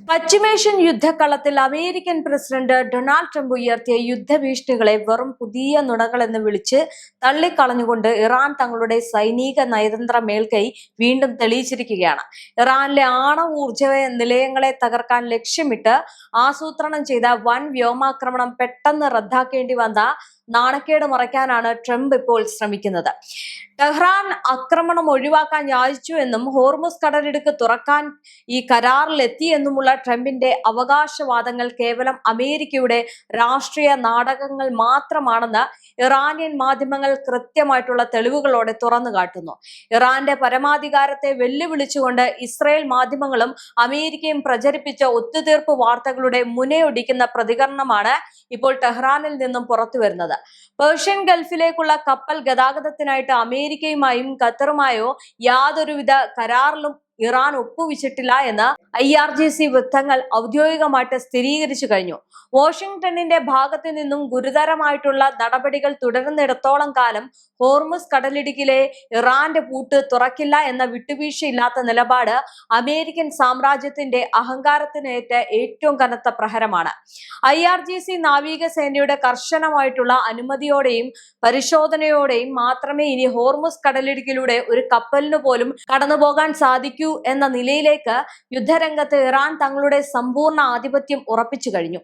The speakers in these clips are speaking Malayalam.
പശ്ചിമേഷ്യൻ യുദ്ധക്കളത്തിൽ അമേരിക്കൻ പ്രസിഡന്റ് ഡൊണാൾഡ് ട്രംപ് ഉയർത്തിയ യുദ്ധഭീഷണികളെ വെറും പുതിയ നുണകളെന്ന് വിളിച്ച് തള്ളിക്കളഞ്ഞുകൊണ്ട് ഇറാൻ തങ്ങളുടെ സൈനിക നയതന്ത്ര മേൽക്കൈ വീണ്ടും തെളിയിച്ചിരിക്കുകയാണ്. ഇറാനിലെ ആണവ ഊർജ്ജ നിലയങ്ങളെ തകർക്കാൻ ലക്ഷ്യമിട്ട് ആസൂത്രണം ചെയ്ത വൻ വ്യോമാക്രമണം പെട്ടെന്ന് റദ്ദാക്കേണ്ടി വന്ന നാണക്കേട് മറയ്ക്കാനാണ് ട്രംപ് ഇപ്പോൾ ശ്രമിക്കുന്നത്. ടെഹ്റാൻ ആക്രമണം ഒഴിവാക്കാൻ യാചിച്ചു എന്നും ഹോർമുസ് കടലിടുക്ക് തുറക്കാൻ ഈ കരാറിലെത്തി എന്നുമുള്ള ട്രംപിന്റെ അവകാശവാദങ്ങൾ കേവലം അമേരിക്കയുടെ രാഷ്ട്രീയ നാടകങ്ങൾ മാത്രമാണെന്ന് ഇറാനിയൻ മാധ്യമങ്ങൾ കൃത്യമായിട്ടുള്ള തെളിവുകളോടെ തുറന്നു കാട്ടുന്നു. ഇറാന്റെ പരമാധികാരത്തെ വെല്ലുവിളിച്ചുകൊണ്ട് ഇസ്രയേൽ മാധ്യമങ്ങളും അമേരിക്കയും പ്രചരിപ്പിച്ച ഒത്തുതീർപ്പ് വാർത്തകളുടെ മുനയൊടിക്കുന്ന പ്രതികരണമാണ് ഇപ്പോൾ ടെഹ്റാനിൽ നിന്നും പുറത്തു വരുന്നത്. പേർഷ്യൻ ഗൾഫിലേക്കുള്ള കപ്പൽ ഗതാഗതത്തിനായിട്ട് അമേരിക്കയുമായും ഖത്തറുമായോ യാതൊരുവിധ കരാറിലും ഇറാൻ ഒപ്പുവെച്ചിട്ടില്ല എന്ന് IRGC വൃത്തങ്ങൾ ഔദ്യോഗികമായിട്ട് സ്ഥിരീകരിച്ചു കഴിഞ്ഞു. വാഷിംഗ്ടണിന്റെ ഭാഗത്തു നിന്നും ഗുരുതരമായിട്ടുള്ള നടപടികൾ തുടരുന്നിടത്തോളം കാലം ഹോർമുസ് കടലിടുക്കിലെ ഇറാന്റെ പൂട്ട് തുറക്കില്ല എന്ന വിട്ടുവീഴ്ചയില്ലാത്ത നിലപാട് അമേരിക്കൻ സാമ്രാജ്യത്തിന്റെ അഹങ്കാരത്തിനേറ്റ ഏറ്റവും കനത്ത പ്രഹരമാണ്. IRGC നാവികസേനയുടെ കർശനമായിട്ടുള്ള അനുമതിയോടെയും പരിശോധനയോടെയും മാത്രമേ ഇനി ഹോർമുസ് കടലിടുക്കിലൂടെ ഒരു കപ്പലിന് പോലും കടന്നുപോകാൻ സാധിക്കൂ എന്ന നിലയിലേക്ക് യുദ്ധരംഗത്ത് ഇറാൻ തങ്ങളുടെ സമ്പൂർണ്ണ ആധിപത്യം ഉറപ്പിച്ചു കഴിഞ്ഞു.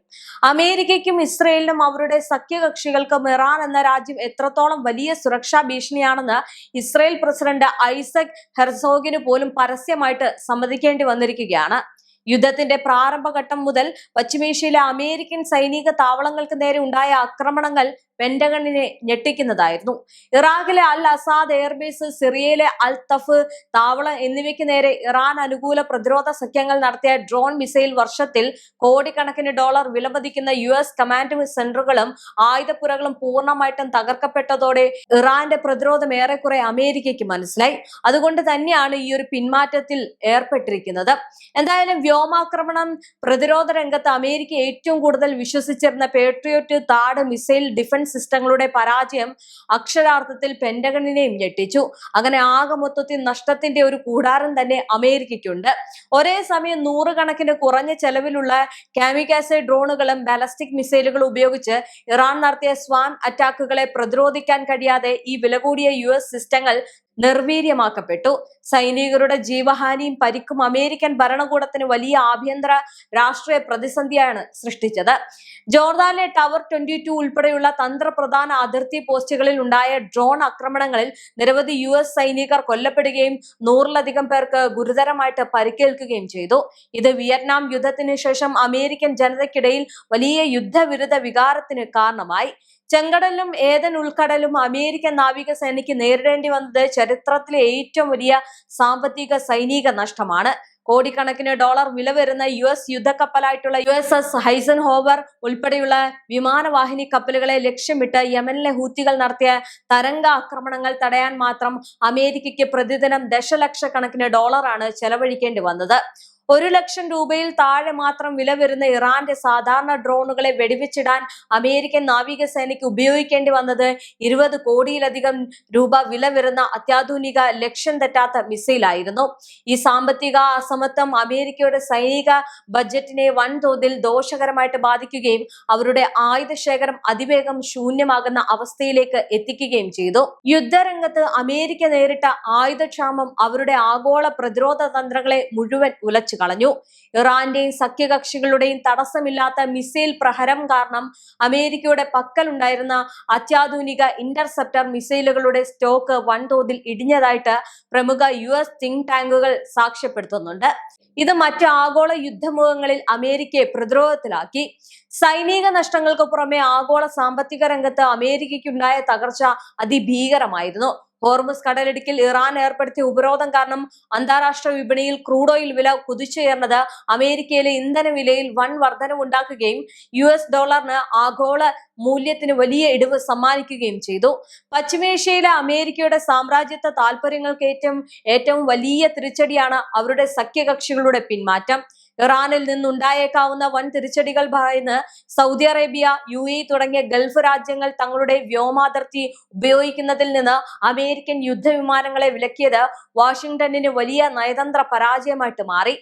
അമേരിക്കയ്ക്കും ഇസ്രയേലിനും അവരുടെ സഖ്യകക്ഷികൾക്കും ഇറാൻ എന്ന രാജ്യം എത്രത്തോളം വലിയ സുരക്ഷാ ഭീഷണിയാണെന്ന് ഇസ്രയേൽ പ്രസിഡന്റ് ഐസക് ഹെർസോഗിന് പോലും പരസ്യമായിട്ട് സമ്മതിക്കേണ്ടി വന്നിരിക്കുകയാണ്. യുദ്ധത്തിന്റെ പ്രാരംഭഘട്ടം മുതൽ പശ്ചിമേഷ്യയിലെ അമേരിക്കൻ സൈനിക താവളങ്ങൾക്ക് നേരെ ഉണ്ടായ ആക്രമണങ്ങൾ പെന്റഗണിനെ ഞെട്ടിക്കുന്നതായിരുന്നു. ഇറാഖിലെ അൽ അസാദ് എയർബേസ്, സിറിയയിലെ അൽ തഫ് താവളം എന്നിവയ്ക്ക് നേരെ ഇറാൻ അനുകൂല പ്രതിരോധ സഖ്യങ്ങൾ നടത്തിയ ഡ്രോൺ മിസൈൽ വർഷത്തിൽ കോടിക്കണക്കിന് ഡോളർ വിലമതിക്കുന്ന US കമാൻഡ് സെന്ററുകളും ആയുധപ്പുരകളും പൂർണ്ണമായിട്ടും തകർക്കപ്പെട്ടതോടെ ഇറാന്റെ പ്രതിരോധം ഏറെക്കുറെ അമേരിക്കയ്ക്ക് മനസ്സിലായി. അതുകൊണ്ട് തന്നെയാണ് ഈ ഒരു പിന്മാറ്റത്തിൽ ഏർപ്പെട്ടിരിക്കുന്നത്. എന്തായാലും വ്യോമാക്രമണം പ്രതിരോധ രംഗത്ത് അമേരിക്ക ഏറ്റവും കൂടുതൽ വിശ്വസിച്ചിരുന്ന പേട്രിയോട്ട് താഡ് മിസൈൽ ഡിഫൻസ് സിസ്റ്റങ്ങളുടെ പരാജയം അക്ഷരാർത്ഥത്തിൽ പെന്റഗണിനെയും ഞെട്ടിച്ചു. അങ്ങനെ ആകെ മൊത്തത്തിൽ നഷ്ടത്തിന്റെ ഒരു കൂടാരം തന്നെ അമേരിക്കയ്ക്കുണ്ട്. ഒരേ സമയം നൂറുകണക്കിന് കുറഞ്ഞ ചെലവിലുള്ള കാമിക്കാസെ ഡ്രോണുകളും ബാലസ്റ്റിക് മിസൈലുകളും ഉപയോഗിച്ച് ഇറാൻ നടത്തിയ സ്വാം അറ്റാക്കുകളെ പ്രതിരോധിക്കാൻ കഴിയാതെ ഈ വില കൂടിയ US സിസ്റ്റങ്ങൾ നിർവീര്യമാക്കപ്പെട്ടു. സൈനികരുടെ ജീവഹാനിയും പരിക്കും അമേരിക്കൻ ഭരണകൂടത്തിന് വലിയ ആഭ്യന്തര രാഷ്ട്രീയ പ്രതിസന്ധിയാണ് സൃഷ്ടിച്ചത്. ജോർദാനിലെ ടവർ 22 ഉൾപ്പെടെയുള്ള തന്ത്രപ്രധാന അതിർത്തി പോസ്റ്റുകളിൽ ഉണ്ടായ ഡ്രോൺ ആക്രമണങ്ങളിൽ നിരവധി US സൈനികർ കൊല്ലപ്പെടുകയും 100-ലധികം പേർക്ക് ഗുരുതരമായിട്ട് പരിക്കേൽക്കുകയും ചെയ്തു. ഇത് വിയറ്റ്നാം യുദ്ധത്തിന് ശേഷം അമേരിക്കൻ ജനതയ്ക്കിടയിൽ വലിയ യുദ്ധവിരുദ്ധ വികാരത്തിന് കാരണമായി. ചെങ്കടലിലും ഏതൻ ഉൾക്കടലും അമേരിക്കൻ നാവികസേനയ്ക്ക് നേരിടേണ്ടി വന്നത് ചരിത്രത്തിലെ ഏറ്റവും വലിയ സാമ്പത്തിക സൈനിക നഷ്ടമാണ്. കോടിക്കണക്കിന് ഡോളർ വില വരുന്ന US യുദ്ധക്കപ്പലായിട്ടുള്ള USS ഹൈസൻഹോവർ ഉൾപ്പെടെയുള്ള വിമാനവാഹിനി കപ്പലുകളെ ലക്ഷ്യമിട്ട് യമനിലെ ഹൂത്തികൾ നടത്തിയ തരംഗ ആക്രമണങ്ങൾ തടയാൻ മാത്രം അമേരിക്കയ്ക്ക് പ്രതിദിനം ദശലക്ഷക്കണക്കിന് ഡോളറാണ് ചെലവഴിക്കേണ്ടി വന്നത്. 1 ലക്ഷം രൂപയിൽ താഴെ മാത്രം വില വരുന്ന ഇറാന്റെ സാധാരണ ഡ്രോണുകളെ വെടിവെച്ചിടാൻ അമേരിക്കൻ നാവികസേനയ്ക്ക് ഉപയോഗിക്കേണ്ടി വന്നത് 20 കോടിയിലധികം രൂപ വില വരുന്ന അത്യാധുനിക ലക്ഷ്യം തെറ്റാത്ത മിസൈലായിരുന്നു. ഈ സാമ്പത്തിക അസമത്വം അമേരിക്കയുടെ സൈനിക ബജറ്റിനെ വൻതോതിൽ ദോഷകരമായിട്ട് ബാധിക്കുകയും അവരുടെ ആയുധശേഖരം അതിവേഗം ശൂന്യമാകുന്ന അവസ്ഥയിലേക്ക് എത്തിക്കുകയും ചെയ്തു. യുദ്ധരംഗത്ത് അമേരിക്ക നേരിട്ട ആയുധക്ഷാമം അവരുടെ ആഗോള പ്രതിരോധ തന്ത്രങ്ങളെ മുഴുവൻ ഉലച്ചു കളഞ്ഞു. ഇറാന്റെയും സഖ്യകക്ഷികളുടെയും തടസ്സമില്ലാത്ത മിസൈൽ പ്രഹരം കാരണം അമേരിക്കയുടെ പക്കലുണ്ടായിരുന്ന അത്യാധുനിക ഇന്റർസെപ്റ്റർ മിസൈലുകളുടെ സ്റ്റോക്ക് വൻതോതിൽ ഇടിഞ്ഞതായിട്ട് പ്രമുഖ US തിങ്ക് ടാങ്കുകൾ സാക്ഷ്യപ്പെടുത്തുന്നുണ്ട്. ഇത് മറ്റ് ആഗോള യുദ്ധമുഖങ്ങളിൽ അമേരിക്കയെ പ്രതിരോധത്തിലാക്കി. സൈനിക നഷ്ടങ്ങൾക്ക് പുറമെ ആഗോള സാമ്പത്തിക രംഗത്ത് അമേരിക്കയ്ക്കുണ്ടായ തകർച്ച അതിഭീകരമായിരുന്നു. ഹോർമുസ് കടലിടുക്കിൽ ഇറാൻ ഏർപ്പെടുത്തിയ ഉപരോധം കാരണം അന്താരാഷ്ട്ര വിപണിയിൽ ക്രൂഡ് ഓയിൽ വില കുതിച്ചുയർന്നത് അമേരിക്കയിലെ ഇന്ധന വിലയിൽ വൻ വർധനവുണ്ടാക്കുകയും US ഡോളറിന് ആഗോള മൂല്യത്തിന് വലിയ ഇടിവ് സമ്മാനിക്കുകയും ചെയ്തു. പശ്ചിമേഷ്യയിലെ അമേരിക്കയുടെ സാമ്രാജ്യത്വ താൽപര്യങ്ങൾക്ക് ഏറ്റവും വലിയ തിരിച്ചടിയാണ് അവരുടെ സഖ്യകക്ഷികളുടെ പിന്മാറ്റം. ഇറാനിൽ നിന്നുണ്ടായേക്കാവുന്ന വൻ തിരിച്ചടികൾ ഭയന്ന് സൗദി അറേബ്യ, UAE തുടങ്ങിയ ഗൾഫ് രാജ്യങ്ങൾ തങ്ങളുടെ വ്യോമാതിർത്തി ഉപയോഗിക്കുന്നതിൽ നിന്ന് അമേരിക്കൻ യുദ്ധവിമാനങ്ങളെ വിലക്കിയത് വാഷിംഗ്ടണിന് വലിയ നയതന്ത്ര പരാജയമായിട്ട് മാറി.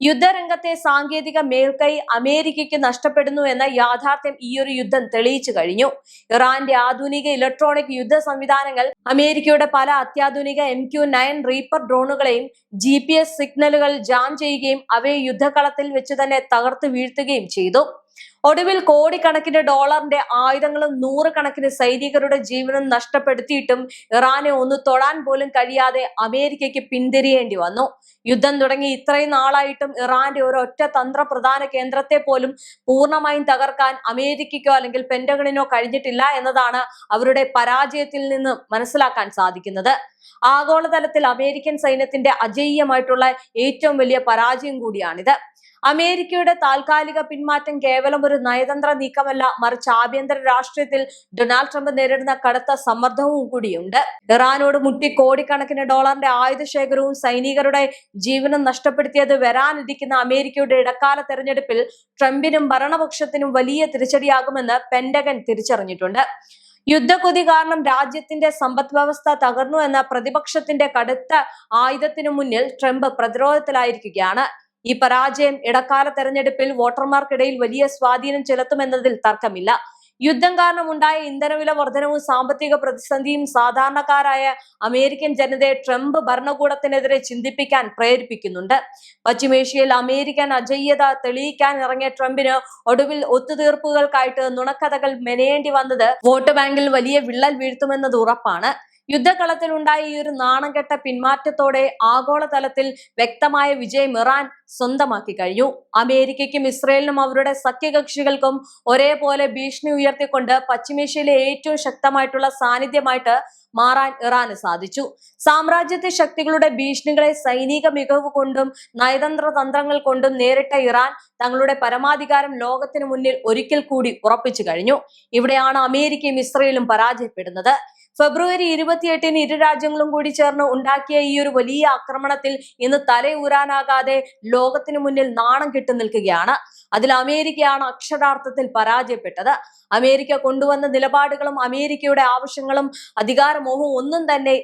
യുദ്ധരംഗത്തെ സാങ്കേതിക മേൽക്കൈ അമേരിക്കയ്ക്ക് നഷ്ടപ്പെടുന്നു എന്ന യാഥാർത്ഥ്യം ഈയൊരു യുദ്ധം തെളിയിച്ചു കഴിഞ്ഞു. ഇറാന്റെ ആധുനിക ഇലക്ട്രോണിക് യുദ്ധ സംവിധാനങ്ങൾ അമേരിക്കയുടെ പല അത്യാധുനിക MQ-9 റീപ്പർ ഡ്രോണുകളെയും GPS സിഗ്നലുകൾ ജാം ചെയ്യുകയും അവയെ യുദ്ധകളത്തിൽ വെച്ച് തന്നെ തകർത്ത് വീഴ്ത്തുകയും ചെയ്തു. ഒടുവിൽ കോടിക്കണക്കിന് ഡോളറിന്റെ ആയുധങ്ങളും നൂറുകണക്കിന് സൈനികരുടെ ജീവനും നഷ്ടപ്പെടുത്തിയിട്ടും ഇറാനെ ഒന്ന് തൊടാൻ പോലും കഴിയാതെ അമേരിക്കയ്ക്ക് പിന്തിരിയേണ്ടി വന്നു. യുദ്ധം തുടങ്ങി ഇത്രയും നാളായിട്ടും ഇറാന്റെ ഒരൊറ്റ തന്ത്രപ്രധാന കേന്ദ്രത്തെ പോലും പൂർണ്ണമായും തകർക്കാൻ അമേരിക്കയ്ക്കോ അല്ലെങ്കിൽ പെന്റഗണിനോ കഴിഞ്ഞിട്ടില്ല എന്നതാണ് അവരുടെ പരാജയത്തിൽ നിന്ന് മനസ്സിലാക്കാൻ സാധിക്കുന്നത്. ആഗോളതലത്തിൽ അമേരിക്കൻ സൈന്യത്തിന്റെ അജയ്യമായിട്ടുള്ള ഏറ്റവും വലിയ പരാജയം കൂടിയാണിത്. അമേരിക്കയുടെ താൽക്കാലിക പിന്മാറ്റം കേവലം ഒരു നയതന്ത്ര നീക്കമല്ല, മറിച്ച് ആഭ്യന്തര രാഷ്ട്രീയത്തിൽ ഡൊണാൾഡ് ട്രംപ് നേരിടുന്ന കടുത്ത സമ്മർദ്ദവും കൂടിയുണ്ട്. ഇറാനോട് മുട്ടി കോടിക്കണക്കിന് ഡോളറിന്റെ ആയുധശേഖരവും സൈനികരുടെ ജീവനും നഷ്ടപ്പെടുത്തിയത് വരാനിരിക്കുന്ന അമേരിക്കയുടെ ഇടക്കാല തെരഞ്ഞെടുപ്പിൽ ട്രംപിനും ഭരണപക്ഷത്തിനും വലിയ തിരിച്ചടിയാകുമെന്ന് പെന്റഗൺ തിരിച്ചറിഞ്ഞിട്ടുണ്ട്. യുദ്ധക്കൊതി കാരണം രാജ്യത്തിന്റെ സമ്പദ് വ്യവസ്ഥ തകർന്നു എന്ന പ്രതിപക്ഷത്തിന്റെ കടുത്ത ആയുധത്തിനു മുന്നിൽ ട്രംപ് പ്രതിരോധത്തിലായിരിക്കുകയാണ്. ഈ പരാജയം ഇടക്കാല തെരഞ്ഞെടുപ്പിൽ വോട്ടർമാർക്കിടയിൽ വലിയ സ്വാധീനം ചെലുത്തുമെന്നതിൽ തർക്കമില്ല. യുദ്ധം കാരണം ഉണ്ടായ ഇന്ധനവില വർധനവും സാമ്പത്തിക പ്രതിസന്ധിയും സാധാരണക്കാരായ അമേരിക്കൻ ജനതയെ ട്രംപ് ഭരണകൂടത്തിനെതിരെ ചിന്തിപ്പിക്കാൻ പ്രേരിപ്പിക്കുന്നുണ്ട്. പശ്ചിമേഷ്യയിൽ അമേരിക്കൻ അജയ്യത തെളിയിക്കാൻ ഇറങ്ങിയ ട്രംപിന് ഒടുവിൽ ഒത്തുതീർപ്പുകൾക്കായിട്ട് നുണക്കഥകൾ മെനയേണ്ടി വന്നത് വോട്ട് ബാങ്കിൽ വലിയ വിള്ളൽ വീഴ്ത്തുമെന്നത് ഉറപ്പാണ്. യുദ്ധകളത്തിലുണ്ടായ ഈ ഒരു നാണംകെട്ട പിന്മാറ്റത്തോടെ ആഗോളതലത്തിൽ വ്യക്തമായ വിജയം ഇറാൻ സ്വന്തമാക്കി കഴിഞ്ഞു. അമേരിക്കയ്ക്കും ഇസ്രയേലിനും അവരുടെ സഖ്യകക്ഷികൾക്കും ഒരേപോലെ ഭീഷണി ഉയർത്തിക്കൊണ്ട് പശ്ചിമേഷ്യയിലെ ഏറ്റവും ശക്തമായിട്ടുള്ള സാന്നിധ്യമായിട്ട് മാറാൻ ഇറാന് സാധിച്ചു. സാമ്രാജ്യത്വ ശക്തികളുടെ ഭീഷണികളെ സൈനിക മികവ് കൊണ്ടും നയതന്ത്ര തന്ത്രങ്ങൾ കൊണ്ടും നേരിട്ട ഇറാൻ തങ്ങളുടെ പരമാധികാരം ലോകത്തിന് മുന്നിൽ ഒരിക്കൽ കൂടി ഉറപ്പിച്ചു കഴിഞ്ഞു. ഇവിടെയാണ് അമേരിക്കയും ഇസ്രയേലും പരാജയപ്പെടുന്നത്. ഫെബ്രുവരി 28-ന് ഇരു രാജ്യങ്ങളും കൂടി ചേർന്ന് ഉണ്ടാക്കിയ ഈ ഒരു വലിയ ആക്രമണത്തിൽ ഇന്ന് തലയൂരാനാകാതെ ലോകത്തിനു മുന്നിൽ നാണം കെട്ടു നിൽക്കുകയാണ്. അതിൽ അമേരിക്കയാണ് അക്ഷരാർത്ഥത്തിൽ പരാജയപ്പെട്ടത്. അമേരിക്ക കൊണ്ടുവന്ന നിലപാടുകളും അമേരിക്കയുടെ ആവശ്യങ്ങളും അധികാരമോഹവും ഒന്നും തന്നെ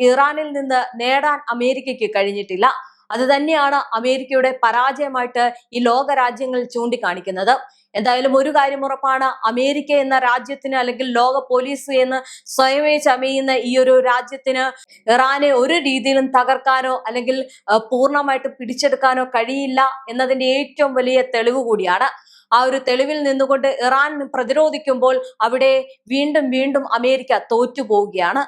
ഇറാനിൽ നിന്ന് നേടാൻ അമേരിക്കയ്ക്ക് കഴിഞ്ഞിട്ടില്ല. അത് തന്നെയാണ് അമേരിക്കയുടെ പരാജയമായിട്ട് ഈ ലോക രാജ്യങ്ങൾ ചൂണ്ടിക്കാണിക്കുന്നത്. എന്തായാലും ഒരു കാര്യം ഉറപ്പാണ്, അമേരിക്ക എന്ന രാജ്യത്തിന് അല്ലെങ്കിൽ ലോക പോലീസ് എന്ന് സ്വയമേ ചമയുന്ന ഈ ഒരു രാജ്യത്തിന് ഇറാനെ ഒരു രീതിയിലും തകർക്കാനോ അല്ലെങ്കിൽ പൂർണ്ണമായിട്ട് പിടിച്ചെടുക്കാനോ കഴിയില്ല എന്നതിന്റെ ഏറ്റവും വലിയ തെളിവ് കൂടിയാണ്. ആ ഒരു തെളിവിൽ നിന്നുകൊണ്ട് ഇറാൻ പ്രതിരോധിക്കുമ്പോൾ അവിടെ വീണ്ടും വീണ്ടും അമേരിക്ക തോറ്റുപോവുകയാണ്.